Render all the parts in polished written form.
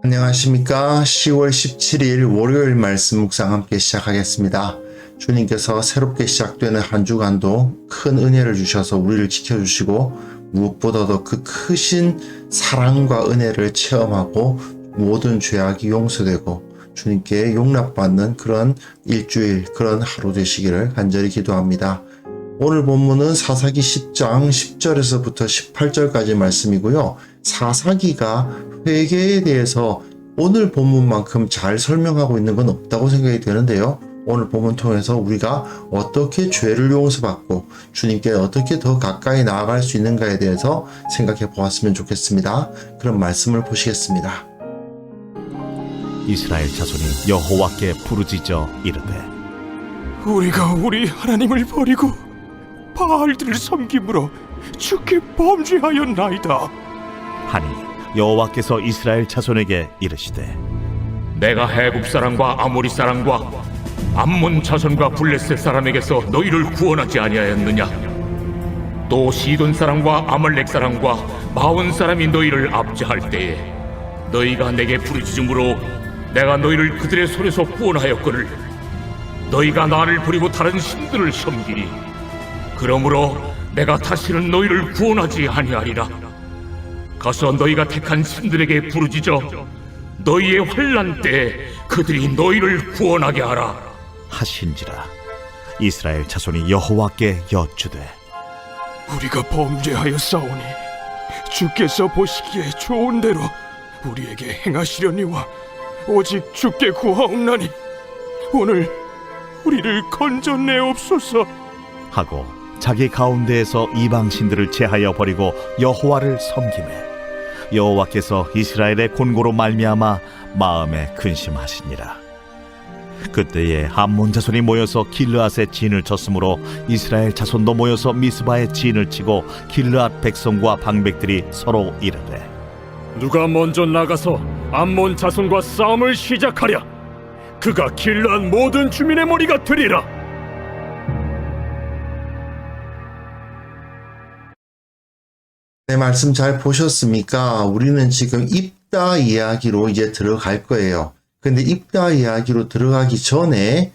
안녕하십니까. 10월 17일 월요일 말씀 묵상 함께 시작하겠습니다. 주님께서 새롭게 시작되는 한 주간도 큰 은혜를 주셔서 우리를 지켜주시고 무엇보다도 그 크신 사랑과 은혜를 체험하고 모든 죄악이 용서되고 주님께 용납받는 그런 일주일, 그런 하루 되시기를 간절히 기도합니다. 오늘 본문은 사사기 10장 10절에서부터 18절까지 말씀이고요. 사사기가 회개에 대해서 오늘 본문만큼 잘 설명하고 있는 건 없다고 생각이 되는데요. 오늘 본문 통해서 우리가 어떻게 죄를 용서받고 주님께 어떻게 더 가까이 나아갈 수 있는가에 대해서 생각해 보았으면 좋겠습니다. 그런 말씀을 보시겠습니다. 이스라엘 자손이 여호와께 부르짖어 이르되 우리가 우리 하나님을 버리고 바알들을 섬김으로 주께 범죄하였나이다. 하니 여호와께서 이스라엘 자손에게 이르시되 내가 해굽 사람과 아모리 사람과 암몬 자손과 블레셋 사람에게서 너희를 구원하지 아니하였느냐? 또 시돈 사람과 아말렉 사람과 마온 사람이 너희를 압제할 때에 너희가 내게 부르짖음으로 내가 너희를 그들의 손에서 구원하였거늘 너희가 나를 버리고 다른 신들을 섬기니 그러므로 내가 다시는 너희를 구원하지 아니하리라. 가서 너희가 택한 신들에게 부르짖어 너희의 환난 때에 그들이 너희를 구원하게 하라 하신지라. 이스라엘 자손이 여호와께 여쭈되 우리가 범죄하였사오니 주께서 보시기에 좋은 대로 우리에게 행하시려니와 오직 주께 구하옵나니 오늘 우리를 건져내옵소서 하고 자기 가운데에서 이방 신들을 제하여 버리고 여호와를 섬기매 여호와께서 이스라엘의 곤고로 말미암아 마음에 근심하시니라. 그때에 암몬 자손이 모여서 길르앗에 진을 쳤으므로 이스라엘 자손도 모여서 미스바에 진을 치고 길르앗 백성과 방백들이 서로 이르되 누가 먼저 나가서 암몬 자손과 싸움을 시작하랴. 그가 길르앗 모든 주민의 머리가 되리라. 네, 말씀 잘 보셨습니까? 우리는 지금 입다 이야기로 이제 들어갈 거예요. 근데 입다 이야기로 들어가기 전에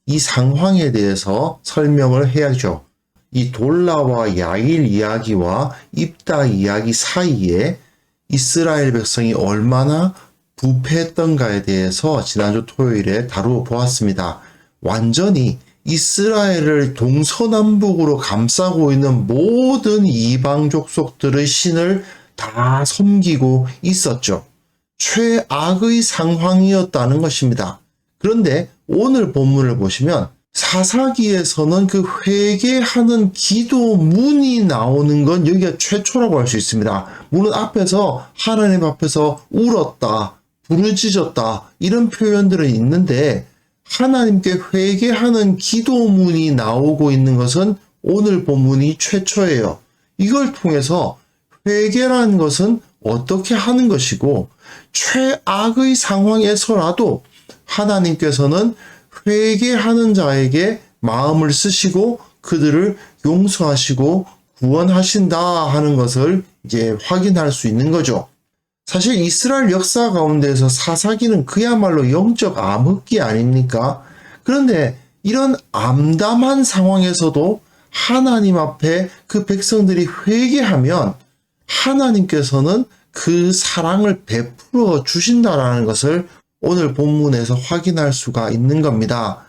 이 상황에 대해서 설명을 해야죠. 이 돌라와 야일 이야기와 입다 이야기 사이에 이스라엘 백성이 얼마나 부패했던가에 대해서 지난주 토요일에 다루어 보았습니다. 완전히 이스라엘을 동서남북으로 감싸고 있는 모든 이방 족속들의 신을 다 섬기고 있었죠. 최악의 상황이었다는 것입니다. 그런데 오늘 본문을 보시면 사사기에서는 그 회개하는 기도문이 나오는 건 여기가 최초라고 할 수 있습니다. 물론 앞에서 하나님 앞에서 울었다, 부르짖었다 이런 표현들은 있는데 하나님께 회개하는 기도문이 나오고 있는 것은 오늘 본문이 최초예요. 이걸 통해서 회개라는 것은 어떻게 하는 것이고 최악의 상황에서라도 하나님께서는 회개하는 자에게 마음을 쓰시고 그들을 용서하시고 구원하신다 하는 것을 이제 확인할 수 있는 거죠. 사실 이스라엘 역사 가운데에서 사사기는 그야말로 영적 암흑기 아닙니까? 그런데 이런 암담한 상황에서도 하나님 앞에 그 백성들이 회개하면 하나님께서는 그 사랑을 베풀어 주신다라는 것을 오늘 본문에서 확인할 수가 있는 겁니다.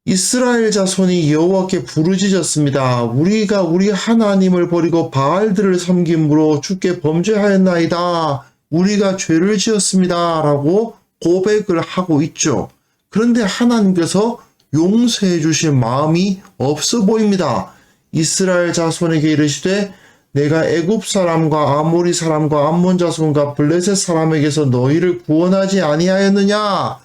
이스라엘 자손이 여호와께 부르짖었습니다. 우리가 우리 하나님을 버리고 바알들을 섬김으로 주께 범죄하였나이다. 우리가 죄를 지었습니다. 라고 고백을 하고 있죠. 그런데 하나님께서 용서해 주실 마음이 없어 보입니다. 이스라엘 자손에게 이르시되 내가 애굽 사람과 아모리 사람과 암몬 자손과 블레셋 사람에게서 너희를 구원하지 아니하였느냐?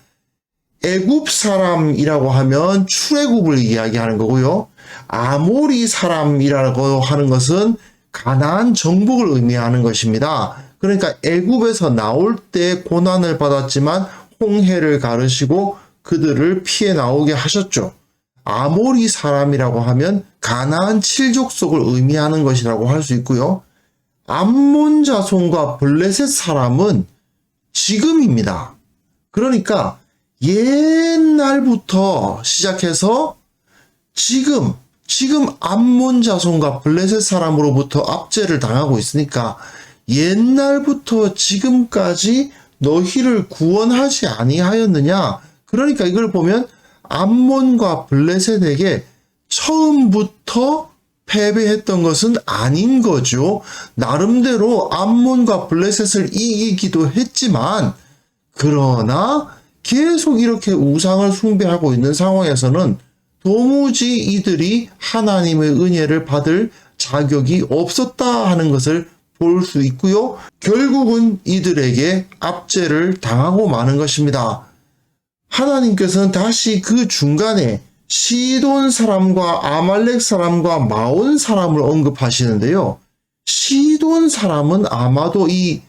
애굽 사람이라고 하면 출애굽을 이야기하는 거고요. 아모리 사람이라고 하는 것은 가나안 정복을 의미하는 것입니다. 그러니까 애굽에서 나올 때 고난을 받았지만 홍해를 가르시고 그들을 피해 나오게 하셨죠. 아모리 사람이라고 하면 가나안 7족속을 의미하는 것이라고 할 수 있고요. 암몬 자손과 블레셋 사람은 지금입니다. 그러니까 옛날부터 시작해서 지금 암몬 자손과 블레셋 사람으로부터 압제를 당하고 있으니까 옛날부터 지금까지 너희를 구원하지 아니하였느냐. 그러니까 이걸 보면 암몬과 블레셋에게 처음부터 패배했던 것은 아닌 거죠. 나름대로 암몬과 블레셋을 이기기도 했지만, 그러나 계속 이렇게 우상을 숭배하고 있는 상황에서는 도무지 이들이 하나님의 은혜를 받을 자격이 없었다 하는 것을 볼 수 있고요. 결국은 이들에게 압제를 당하고 마는 것입니다. 하나님께서는 다시 그 중간에 시돈 사람과 아말렉 사람과 마온 사람을 언급하시는데요. 시돈 사람은 아마도 이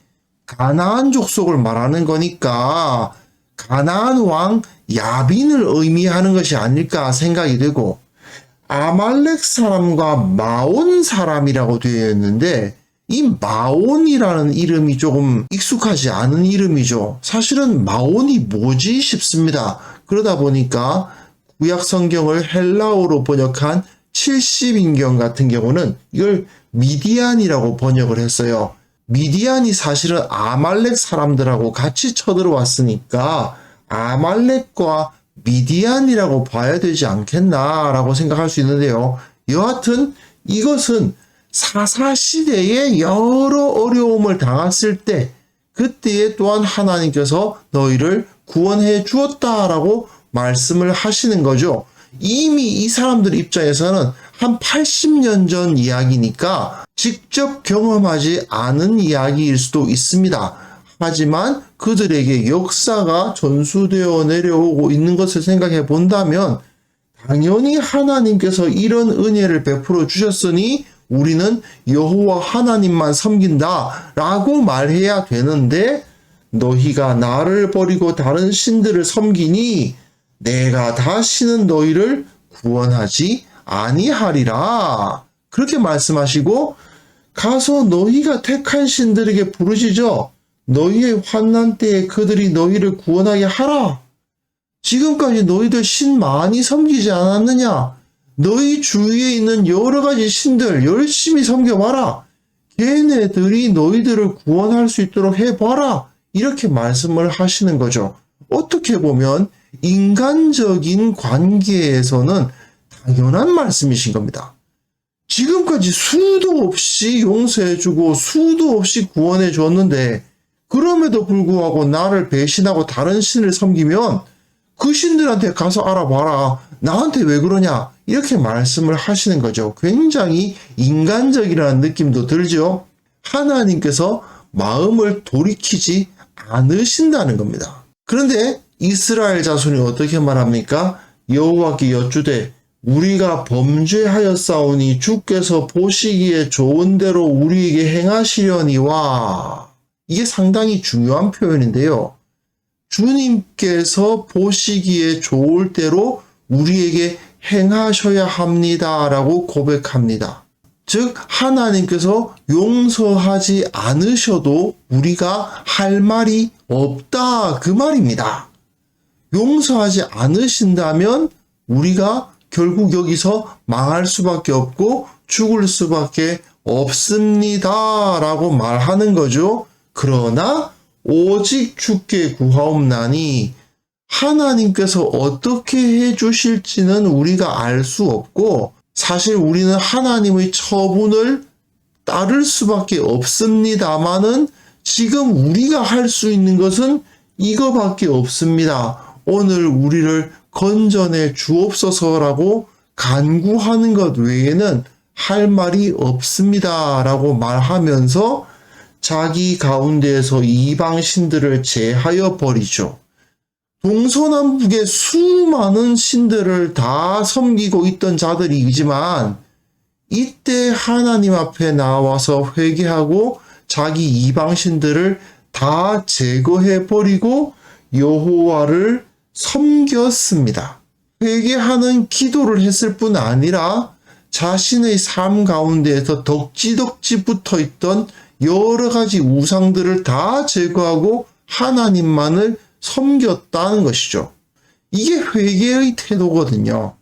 가나안 족속을 말하는 거니까 가나안 왕 야빈을 의미하는 것이 아닐까 생각이 되고, 아말렉 사람과 마온 사람이라고 되어 있는데 이 마온이라는 이름이 조금 익숙하지 않은 이름이죠. 사실은 마온이 뭐지 싶습니다. 그러다 보니까 구약 성경을 헬라어로 번역한 70인경 같은 경우는 이걸 미디안이라고 번역을 했어요. 미디안이 사실은 아말렉 사람들하고 같이 쳐들어왔으니까 아말렉과 미디안이라고 봐야 되지 않겠나라고 생각할 수 있는데요. 여하튼 이것은 사사시대에 여러 어려움을 당했을 때 그때에 또한 하나님께서 너희를 구원해 주었다라고 말씀을 하시는 거죠. 이미 이 사람들 입장에서는 한 80년 전 이야기니까 직접 경험하지 않은 이야기일 수도 있습니다. 하지만 그들에게 역사가 전수되어 내려오고 있는 것을 생각해 본다면 당연히 하나님께서 이런 은혜를 베풀어 주셨으니 우리는 여호와 하나님만 섬긴다 라고 말해야 되는데, 너희가 나를 버리고 다른 신들을 섬기니 내가 다시는 너희를 구원하지 아니하리라. 그렇게 말씀하시고 가서 너희가 택한 신들에게 부르시죠. 너희의 환난 때에 그들이 너희를 구원하게 하라. 지금까지 너희들 신 많이 섬기지 않았느냐? 너희 주위에 있는 여러 가지 신들 열심히 섬겨봐라. 걔네들이 너희들을 구원할 수 있도록 해봐라. 이렇게 말씀을 하시는 거죠. 어떻게 보면 인간적인 관계에서는 당연한 말씀이신 겁니다. 지금까지 수도 없이 용서해주고 수도 없이 구원해 줬는데 그럼에도 불구하고 나를 배신하고 다른 신을 섬기면 그 신들한테 가서 알아봐라. 나한테 왜 그러냐? 이렇게 말씀을 하시는 거죠. 굉장히 인간적이라는 느낌도 들죠. 하나님께서 마음을 돌이키지 않으신다는 겁니다. 그런데 이스라엘 자손이 어떻게 말합니까? 여호와께 여쭈되 우리가 범죄하였사오니 주께서 보시기에 좋은 대로 우리에게 행하시려니와. 이게 상당히 중요한 표현인데요. 주님께서 보시기에 좋을 대로 우리에게 행하셔야 합니다라고 고백합니다. 즉 하나님께서 용서하지 않으셔도 우리가 할 말이 없다 그 말입니다. 용서하지 않으신다면 우리가 결국 여기서 망할 수밖에 없고 죽을 수밖에 없습니다 라고 말하는 거죠. 그러나 오직 주께 구하옵나니 하나님께서 어떻게 해주실지는 우리가 알 수 없고 사실 우리는 하나님의 처분을 따를 수밖에 없습니다만은 지금 우리가 할 수 있는 것은 이거밖에 없습니다. 오늘 우리를 건져내 주옵소서라고 간구하는 것 외에는 할 말이 없습니다 라고 말하면서 자기 가운데에서 이방 신들을 제하여 버리죠. 동서남북의 수많은 신들을 다 섬기고 있던 자들이지만 이때 하나님 앞에 나와서 회개하고 자기 이방 신들을 다 제거해 버리고 여호와를 섬겼습니다. 회개하는 기도를 했을 뿐 아니라 자신의 삶 가운데에서 덕지덕지 붙어 있던 여러 가지 우상들을 다 제거하고 하나님만을 섬겼다는 것이죠. 이게 회개의 태도거든요.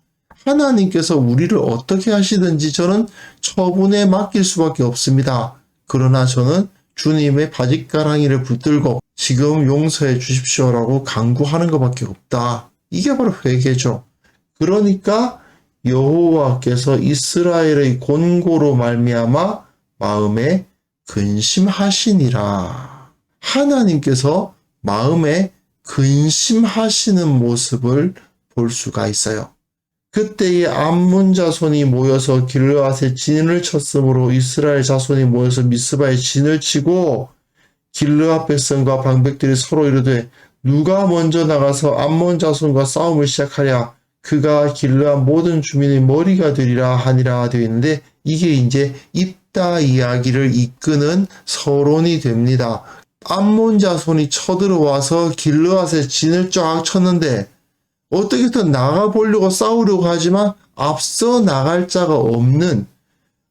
하나님께서 우리를 어떻게 하시든지 저는 처분에 맡길 수밖에 없습니다. 그러나 저는 주님의 바짓가랑이를 붙들고 지금 용서해 주십시오라고 간구하는 것밖에 없다. 이게 바로 회개죠. 그러니까 여호와께서 이스라엘의 곤고로 말미암아 마음에 근심하시니라. 하나님께서 마음에 근심하시는 모습을 볼 수가 있어요. 그때의 암몬 자손이 모여서 길르앗에 진을 쳤으므로 이스라엘 자손이 모여서 미스바에 진을 치고 길르앗 백성과 방백들이 서로 이르되 누가 먼저 나가서 암몬 자손과 싸움을 시작하랴 그가 길르앗 모든 주민의 머리가 되리라 하니라 되어 있는데 이게 이제 입다 이야기를 이끄는 서론이 됩니다. 암몬 자손이 쳐들어와서 길르앗에 진을 쫙 쳤는데 어떻게든 나가보려고 싸우려고 하지만 앞서 나갈 자가 없는,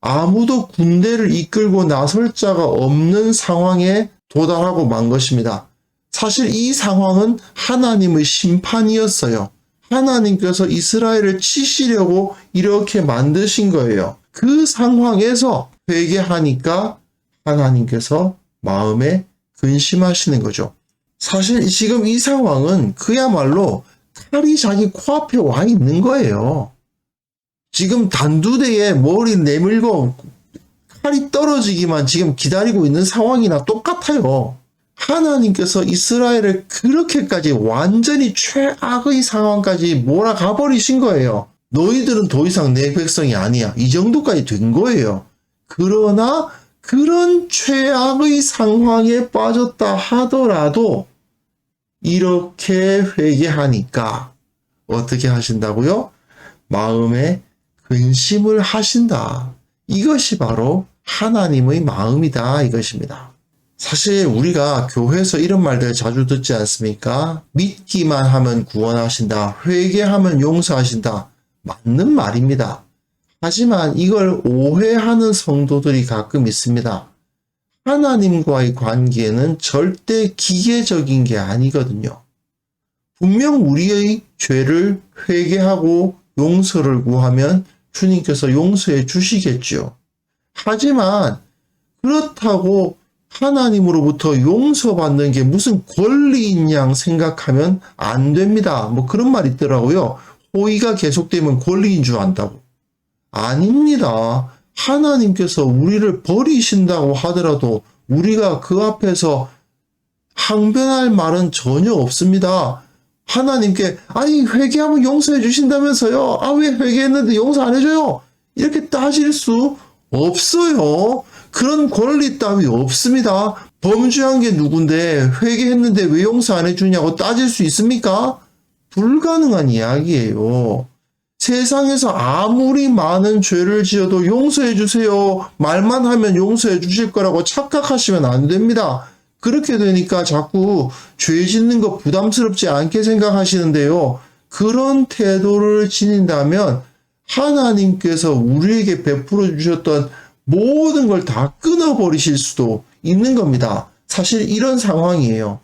아무도 군대를 이끌고 나설 자가 없는 상황에 도달하고 만 것입니다. 사실 이 상황은 하나님의 심판이었어요. 하나님께서 이스라엘을 치시려고 이렇게 만드신 거예요. 그 상황에서 회개하니까 하나님께서 마음에 근심하시는 거죠. 사실 지금 이 상황은 그야말로 칼이 자기 코앞에 와 있는 거예요. 지금 단두대에 머리 내밀고 칼이 떨어지기만 지금 기다리고 있는 상황이나 똑같아요. 하나님께서 이스라엘을 그렇게까지 완전히 최악의 상황까지 몰아가 버리신 거예요. 너희들은 더 이상 내 백성이 아니야. 이 정도까지 된 거예요. 그러나 그런 최악의 상황에 빠졌다 하더라도 이렇게 회개하니까 어떻게 하신다고요? 마음에 근심을 하신다. 이것이 바로 하나님의 마음이다 이것입니다. 사실 우리가 교회에서 이런 말들 자주 듣지 않습니까? 믿기만 하면 구원하신다. 회개하면 용서하신다. 맞는 말입니다. 하지만 이걸 오해하는 성도들이 가끔 있습니다. 하나님과의 관계는 절대 기계적인 게 아니거든요. 분명 우리의 죄를 회개하고 용서를 구하면 주님께서 용서해 주시겠죠. 하지만 그렇다고 하나님으로부터 용서받는 게 무슨 권리인 양 생각하면 안 됩니다. 뭐 그런 말 있더라고요. 호의가 계속되면 권리인 줄 안다고. 아닙니다. 하나님께서 우리를 버리신다고 하더라도 우리가 그 앞에서 항변할 말은 전혀 없습니다. 하나님께 아니 회개하면 용서해 주신다면서요. 아 왜 회개했는데 용서 안 해줘요? 이렇게 따질 수 없어요. 그런 권리 따위 없습니다. 범죄한 게 누군데 회개했는데 왜 용서 안 해주냐고 따질 수 있습니까? 불가능한 이야기예요. 세상에서 아무리 많은 죄를 지어도 용서해 주세요. 말만 하면 용서해 주실 거라고 착각하시면 안 됩니다. 그렇게 되니까 자꾸 죄 짓는 거 부담스럽지 않게 생각하시는데요. 그런 태도를 지닌다면 하나님께서 우리에게 베풀어 주셨던 모든 걸 다 끊어버리실 수도 있는 겁니다. 사실 이런 상황이에요.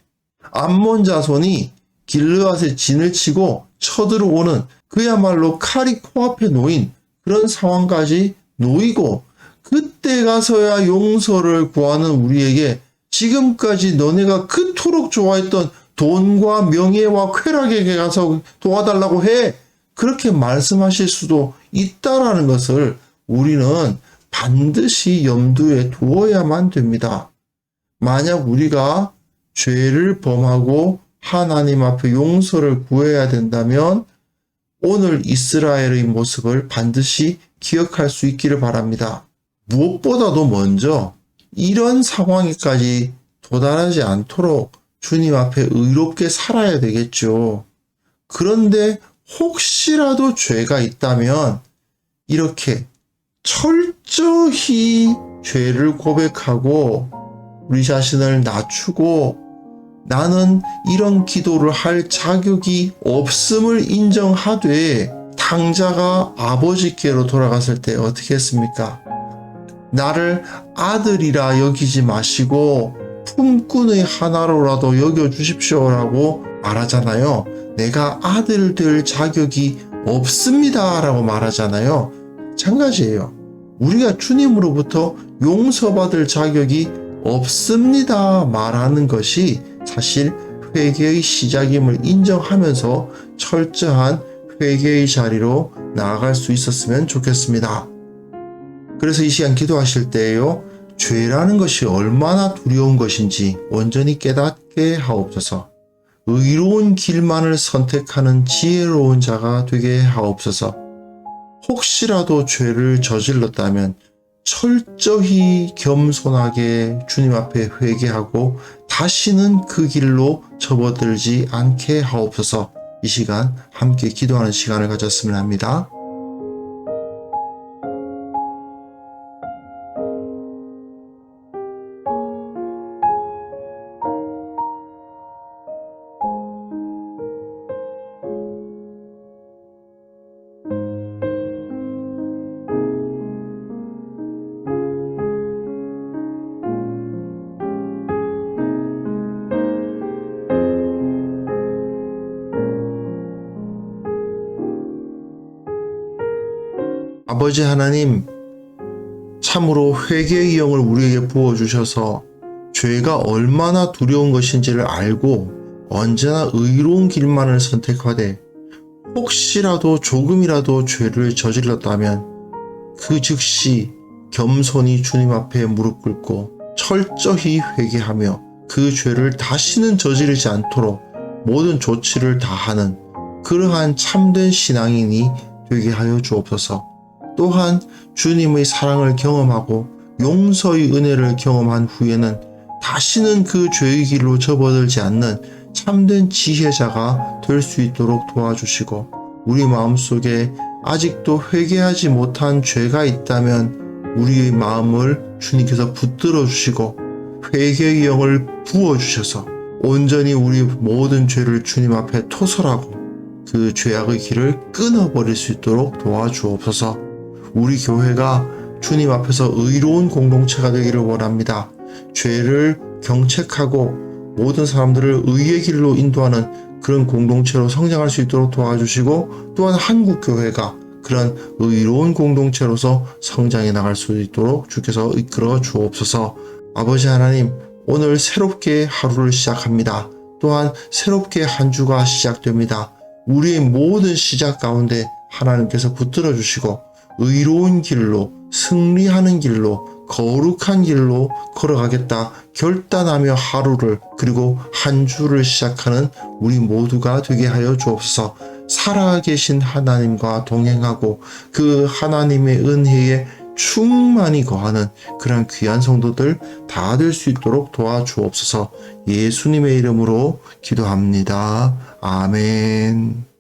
암몬 자손이 길르앗에 진을 치고 쳐들어오는 그야말로 칼이 코앞에 놓인 그런 상황까지 놓이고 그때 가서야 용서를 구하는 우리에게 지금까지 너네가 그토록 좋아했던 돈과 명예와 쾌락에게 가서 도와달라고 해. 그렇게 말씀하실 수도 있다라는 것을 우리는 반드시 염두에 두어야만 됩니다. 만약 우리가 죄를 범하고 하나님 앞에 용서를 구해야 된다면 오늘 이스라엘의 모습을 반드시 기억할 수 있기를 바랍니다. 무엇보다도 먼저 이런 상황에까지 도달하지 않도록 주님 앞에 의롭게 살아야 되겠죠. 그런데 혹시라도 죄가 있다면 이렇게 철저히 죄를 고백하고 우리 자신을 낮추고 나는 이런 기도를 할 자격이 없음을 인정하되 탕자가 아버지께로 돌아갔을 때 어떻게 했습니까? 나를 아들이라 여기지 마시고 품꾼의 하나로라도 여겨주십시오라고 말하잖아요. 내가 아들 될 자격이 없습니다라고 말하잖아요. 마찬가지예요. 우리가 주님으로부터 용서받을 자격이 없습니다 말하는 것이 사실 회개의 시작임을 인정하면서 철저한 회개의 자리로 나아갈 수 있었으면 좋겠습니다. 그래서 이 시간 기도하실 때에요, 죄라는 것이 얼마나 두려운 것인지 온전히 깨닫게 하옵소서. 의로운 길만을 선택하는 지혜로운 자가 되게 하옵소서. 혹시라도 죄를 저질렀다면 철저히 겸손하게 주님 앞에 회개하고 다시는 그 길로 접어들지 않게 하옵소서. 이 시간 함께 기도하는 시간을 가졌으면 합니다. 아버지 하나님, 참으로 회개의 영을 우리에게 부어주셔서 죄가 얼마나 두려운 것인지를 알고 언제나 의로운 길만을 선택하되 혹시라도 조금이라도 죄를 저질렀다면 그 즉시 겸손히 주님 앞에 무릎 꿇고 철저히 회개하며 그 죄를 다시는 저지르지 않도록 모든 조치를 다하는 그러한 참된 신앙인이 되게 하여 주옵소서. 또한 주님의 사랑을 경험하고 용서의 은혜를 경험한 후에는 다시는 그 죄의 길로 접어들지 않는 참된 지혜자가 될 수 있도록 도와주시고, 우리 마음속에 아직도 회개하지 못한 죄가 있다면 우리의 마음을 주님께서 붙들어 주시고 회개의 영을 부어주셔서 온전히 우리 모든 죄를 주님 앞에 토설하고 그 죄악의 길을 끊어버릴 수 있도록 도와주옵소서. 우리 교회가 주님 앞에서 의로운 공동체가 되기를 원합니다. 죄를 경책하고 모든 사람들을 의의 길로 인도하는 그런 공동체로 성장할 수 있도록 도와주시고, 또한 한국교회가 그런 의로운 공동체로서 성장해 나갈 수 있도록 주께서 이끌어 주옵소서. 아버지 하나님, 오늘 새롭게 하루를 시작합니다. 또한 새롭게 한 주가 시작됩니다. 우리의 모든 시작 가운데 하나님께서 붙들어 주시고 의로운 길로, 승리하는 길로, 거룩한 길로 걸어가겠다 결단하며 하루를, 그리고 한 주를 시작하는 우리 모두가 되게 하여 주옵소서. 살아계신 하나님과 동행하고 그 하나님의 은혜에 충만히 거하는 그런 귀한 성도들 다 될 수 있도록 도와주옵소서. 예수님의 이름으로 기도합니다. 아멘.